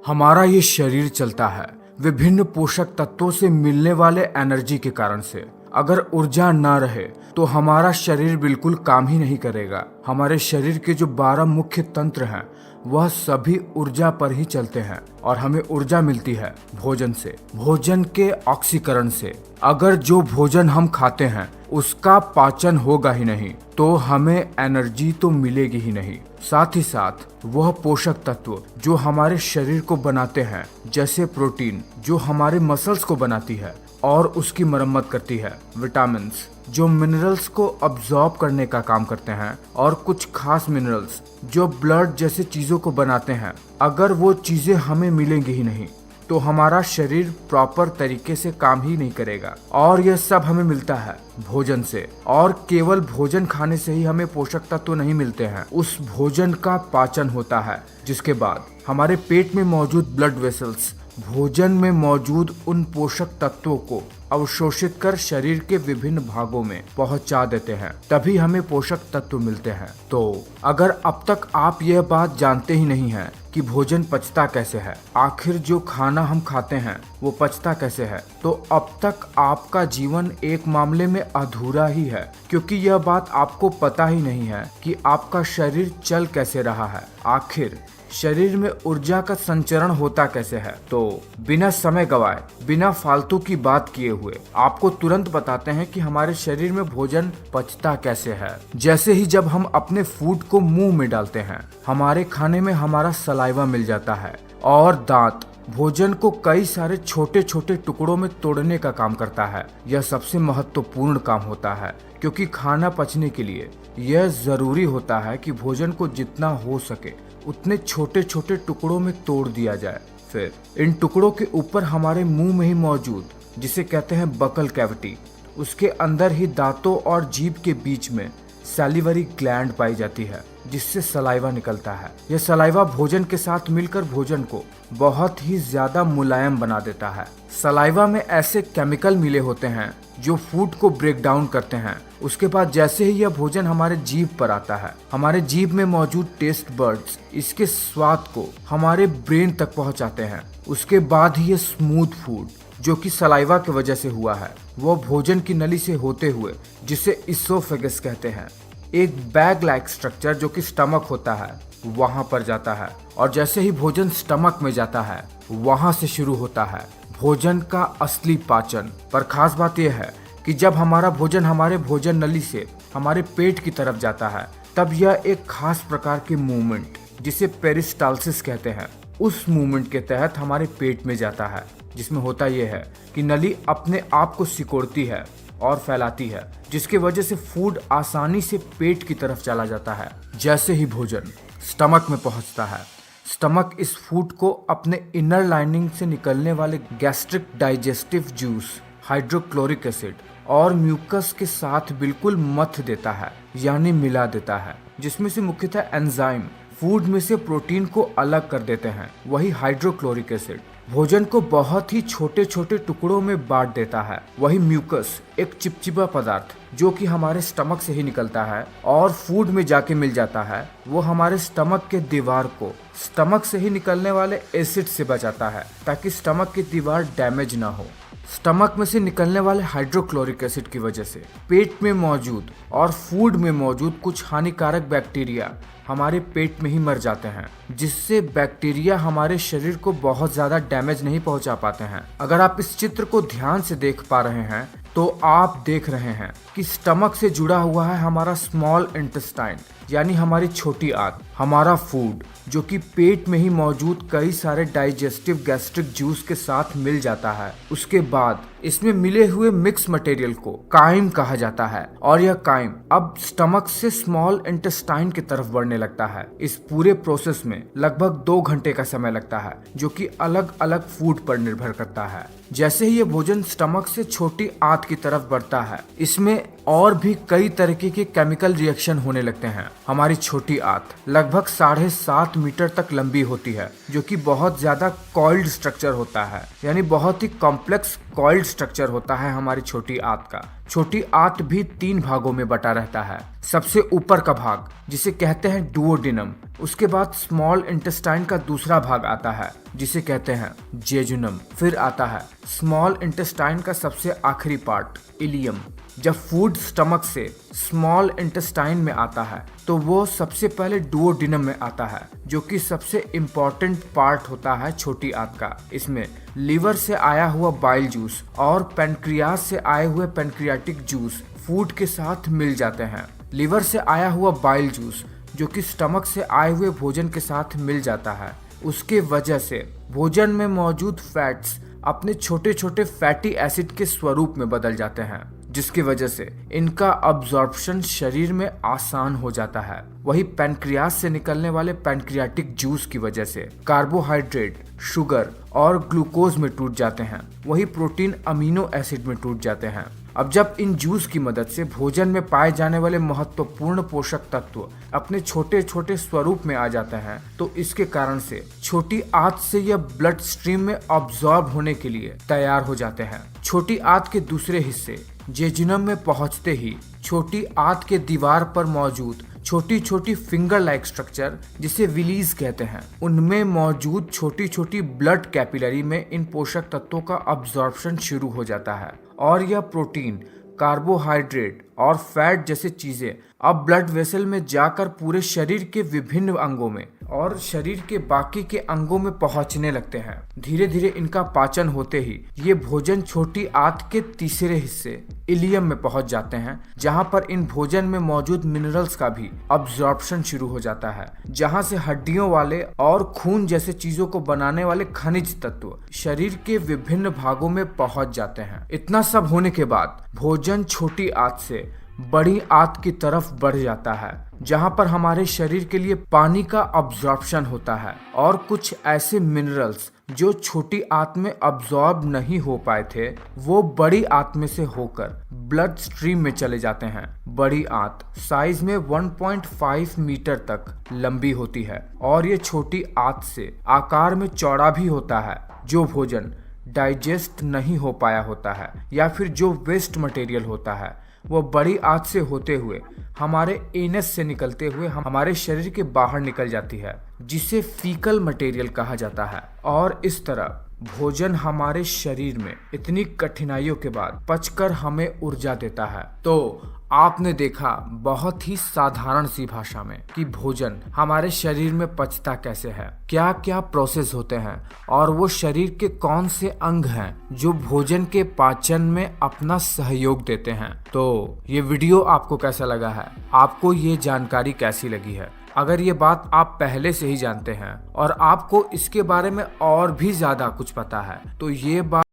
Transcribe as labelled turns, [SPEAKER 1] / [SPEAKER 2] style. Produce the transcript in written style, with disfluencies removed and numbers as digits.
[SPEAKER 1] हमारा ये शरीर चलता है विभिन्न पोषक तत्वों से मिलने वाले एनर्जी के कारण से। अगर ऊर्जा ना रहे तो हमारा शरीर बिल्कुल काम ही नहीं करेगा। हमारे शरीर के जो 12 मुख्य तंत्र हैं वह सभी ऊर्जा पर ही चलते हैं और हमें ऊर्जा मिलती है भोजन से, भोजन के ऑक्सीकरण से। अगर जो भोजन हम खाते हैं उसका पाचन होगा ही नहीं तो हमें एनर्जी तो मिलेगी ही नहीं। साथ ही साथ वह पोषक तत्व जो हमारे शरीर को बनाते हैं, जैसे प्रोटीन जो हमारे मसल्स को बनाती है और उसकी मरम्मत करती है, विटामिन्स जो मिनरल्स को अब्सॉर्ब करने का काम करते हैं, और कुछ खास मिनरल्स जो ब्लड जैसे चीजों को बनाते हैं। अगर वो चीजें हमें मिलेंगी ही नहीं तो हमारा शरीर प्रॉपर तरीके से काम ही नहीं करेगा। और यह सब हमें मिलता है भोजन से, और केवल भोजन खाने से ही हमें पोषक तत्व नहीं मिलते हैं। उस भोजन का पाचन होता है, जिसके बाद हमारे पेट में मौजूद ब्लड वेसल्स भोजन में मौजूद उन पोषक तत्वों को अवशोषित कर शरीर के विभिन्न भागों में पहुंचा देते हैं, तभी हमें पोषक तत्व मिलते हैं। तो अगर अब तक आप यह बात जानते ही नहीं हैं कि भोजन पचता कैसे है, आखिर जो खाना हम खाते हैं वो पचता कैसे है, तो अब तक आपका जीवन एक मामले में अधूरा ही है, क्योंकि यह बात आपको पता ही नहीं है कि आपका शरीर चल कैसे रहा है, आखिर शरीर में ऊर्जा का संचरण होता कैसे है। तो बिना समय गवाए, बिना फालतू की बात किए हुए आपको तुरंत बताते हैं कि हमारे शरीर में भोजन पचता कैसे है। जैसे ही जब हम अपने फूड को मुंह में डालते हैं, हमारे खाने में हमारा सलाइवा मिल जाता है और दांत भोजन को कई सारे छोटे छोटे टुकड़ों में तोड़ने का काम करता है। यह सबसे महत्वपूर्ण काम होता है, क्योंकि खाना पचने के लिए यह जरूरी होता है कि भोजन को जितना हो सके उतने छोटे छोटे टुकड़ों में तोड़ दिया जाए। फिर इन टुकड़ों के ऊपर हमारे मुंह में ही मौजूद, जिसे कहते हैं बकल कैविटी, उसके अंदर ही दांतों और जीभ के बीच में सैलिवरी ग्लैंड पाई जाती है, जिससे सलाइवा निकलता है। यह सलाइवा भोजन के साथ मिलकर भोजन को बहुत ही ज्यादा मुलायम बना देता है। सलाइवा में ऐसे केमिकल मिले होते हैं जो फूड को ब्रेक डाउन करते हैं। उसके बाद जैसे ही यह भोजन हमारे जीभ पर आता है, हमारे जीभ में मौजूद टेस्ट बर्ड्स इसके स्वाद को हमारे ब्रेन तक पहुंचाते हैं। उसके बाद ही ये स्मूथ फूड जो कि सलाइवा की वजह से हुआ है, वो भोजन की नली से होते हुए, जिसे इसोफेगस कहते हैं, एक बैग लाइक स्ट्रक्चर जो कि स्टमक होता है, वहां पर जाता है। और जैसे ही भोजन स्टमक में जाता है, वहां से शुरू होता है भोजन का असली पाचन। पर खास बात यह है कि जब हमारा भोजन हमारे भोजन नली से हमारे पेट की तरफ जाता है, तब यह एक खास प्रकार के मूवमेंट, जिसे पेरिस्टालसिस कहते हैं, उस मूवमेंट के तहत हमारे पेट में जाता है, जिसमें होता यह है कि नली अपने आप को सिकोड़ती है और फैलाती है, जिसकी वजह से फूड आसानी से पेट की तरफ चला जाता है। जैसे ही भोजन स्टमक में पहुंचता है, स्टमक इस फूड को अपने इनर लाइनिंग से निकलने वाले gastric digestive juice, hydrochloric acid और म्यूकस के साथ बिल्कुल मथ देता है, यानी मिला देता है, जिसमें से मुख्यतः एंजाइम फूड में से प्रोटीन को अलग कर देते हैं। वही हाइड्रोक्लोरिक एसिड भोजन को बहुत ही छोटे छोटे टुकड़ों में बांट देता है। वही म्यूकस एक चिपचिपा पदार्थ जो कि हमारे स्टमक से ही निकलता है और फूड में जाके मिल जाता है, वो हमारे स्टमक के दीवार को स्टमक से ही निकलने वाले एसिड से बचाता है, ताकि स्टमक की दीवार डैमेज ना हो। स्टमक में से निकलने वाले हाइड्रोक्लोरिक एसिड की वजह से पेट में मौजूद और फूड में मौजूद कुछ हानिकारक बैक्टीरिया हमारे पेट में ही मर जाते हैं, जिससे बैक्टीरिया हमारे शरीर को बहुत ज्यादा डैमेज नहीं पहुंचा पाते हैं। अगर आप इस चित्र को ध्यान से देख पा रहे हैं तो आप देख रहे हैं कि स्टमक से जुड़ा हुआ है हमारा स्मॉल इंटेस्टाइन, यानी हमारी छोटी आंत। हमारा फूड जो कि पेट में ही मौजूद कई सारे डाइजेस्टिव गैस्ट्रिक जूस के साथ मिल जाता है। उसके बाद इसमें मिले हुए मिक्स मटेरियल को काइम कहा जाता है, और यह काइम अब स्टमक से स्मॉल इंटेस्टाइन की तरफ बढ़ने लगता है। इस पूरे प्रोसेस में लगभग 2 घंटे का समय लगता है, जो कि अलग अलग फूड पर निर्भर करता है। जैसे ही यह भोजन स्टमक से छोटी आंत की तरफ बढ़ता है, इसमें और भी कई तरीके के केमिकल रिएक्शन होने लगते हैं। हमारी छोटी आंत लगभग 7.5 मीटर तक लंबी होती है, जो कि बहुत ज्यादा कॉइल्ड स्ट्रक्चर होता है, यानी बहुत ही कॉम्प्लेक्स कॉइल्ड स्ट्रक्चर होता है हमारी छोटी आंत का। छोटी आंत भी 3 भागों में बटा रहता है। सबसे ऊपर का भाग जिसे कहते हैं डुओडेनम, उसके बाद स्मॉल इंटेस्टाइन का दूसरा भाग आता है जिसे कहते हैं जेजुनम, फिर आता है स्मॉल इंटेस्टाइन का सबसे आखिरी पार्ट इलियम। जब फूड स्टमक से स्मॉल इंटेस्टाइन में आता है तो वो सबसे पहले डुओडेनम में आता है, जो कि सबसे इम्पोर्टेंट पार्ट होता है छोटी आंत का। इसमें लीवर से आया हुआ बाइल जूस और पेनक्रियास से आए हुए पेनक्रियाटिक जूस फूड के साथ मिल जाते हैं। लीवर से आया हुआ बाइल जूस जो कि स्टमक से आए हुए भोजन के साथ मिल जाता है, उसके वजह से भोजन में मौजूद फैट्स अपने छोटे छोटे फैटी एसिड के स्वरूप में बदल जाते हैं, जिसकी वजह से इनका अब्जॉर्प्शन शरीर में आसान हो जाता है। वही पैनक्रियास से निकलने वाले पैनक्रियाटिक जूस की वजह से कार्बोहाइड्रेट, शुगर और ग्लूकोज में टूट जाते हैं, वही प्रोटीन अमीनो एसिड में टूट जाते हैं। अब जब इन जूस की मदद से भोजन में पाए जाने वाले महत्वपूर्ण पोषक तत्व अपने छोटे छोटे स्वरूप में आ जाते हैं, तो इसके कारण से छोटी आंत से यह ब्लड स्ट्रीम में अब्सॉर्ब होने के लिए तैयार हो जाते हैं। छोटी आंत के दूसरे हिस्से जेजुनम में पहुंचते ही छोटी आंत के दीवार पर मौजूद छोटी छोटी फिंगर लाइक स्ट्रक्चर जिसे विलीज कहते हैं, उनमें मौजूद छोटी छोटी ब्लड कैपिलरी में इन पोषक तत्वों का अब्जॉर्प्शन शुरू हो जाता है और यह प्रोटीन, कार्बोहाइड्रेट और फैट जैसे चीजें अब ब्लड वेसल में जाकर पूरे शरीर के विभिन्न अंगों में और शरीर के बाकी के अंगों में पहुंचने लगते हैं। धीरे धीरे इनका पाचन होते ही ये भोजन छोटी आंत के तीसरे हिस्से इलियम में पहुंच जाते हैं, जहां पर इन भोजन में मौजूद मिनरल्स का भी अब्जॉर्प्शन शुरू हो जाता है, जहां से हड्डियों वाले और खून जैसे चीजों को बनाने वाले खनिज तत्व शरीर के विभिन्न भागों में पहुंच जाते हैं। इतना सब होने के बाद भोजन छोटी आंत से बड़ी आंत की तरफ बढ़ जाता है, जहां पर हमारे शरीर के लिए पानी का अब्जॉर्प्शन होता है और कुछ ऐसे मिनरल्स जो छोटी आंत में अब्सॉर्ब नहीं हो पाए थे, वो बड़ी आंत में से होकर ब्लड स्ट्रीम में चले जाते हैं। बड़ी आंत साइज में 1.5 मीटर तक लंबी होती है और ये छोटी आंत से आकार में चौड़ा भी होता है। जो भोजन डाइजेस्ट नहीं हो पाया होता है या फिर जो वेस्ट मटेरियल होता है, वो बड़ी आंत से होते हुए हमारे एनस से निकलते हुए हमारे शरीर के बाहर निकल जाती है, जिसे फीकल मटेरियल कहा जाता है। और इस तरह भोजन हमारे शरीर में इतनी कठिनाइयों के बाद पचकर हमें ऊर्जा देता है। तो आपने देखा बहुत ही साधारण सी भाषा में कि भोजन हमारे शरीर में पचता कैसे है, क्या क्या प्रोसेस होते हैं और वो शरीर के कौन से अंग हैं जो भोजन के पाचन में अपना सहयोग देते हैं। तो ये वीडियो आपको कैसा लगा है, आपको ये जानकारी कैसी लगी है? अगर ये बात आप पहले से ही जानते हैं और आपको इसके बारे में और भी ज्यादा कुछ पता है, तो ये बात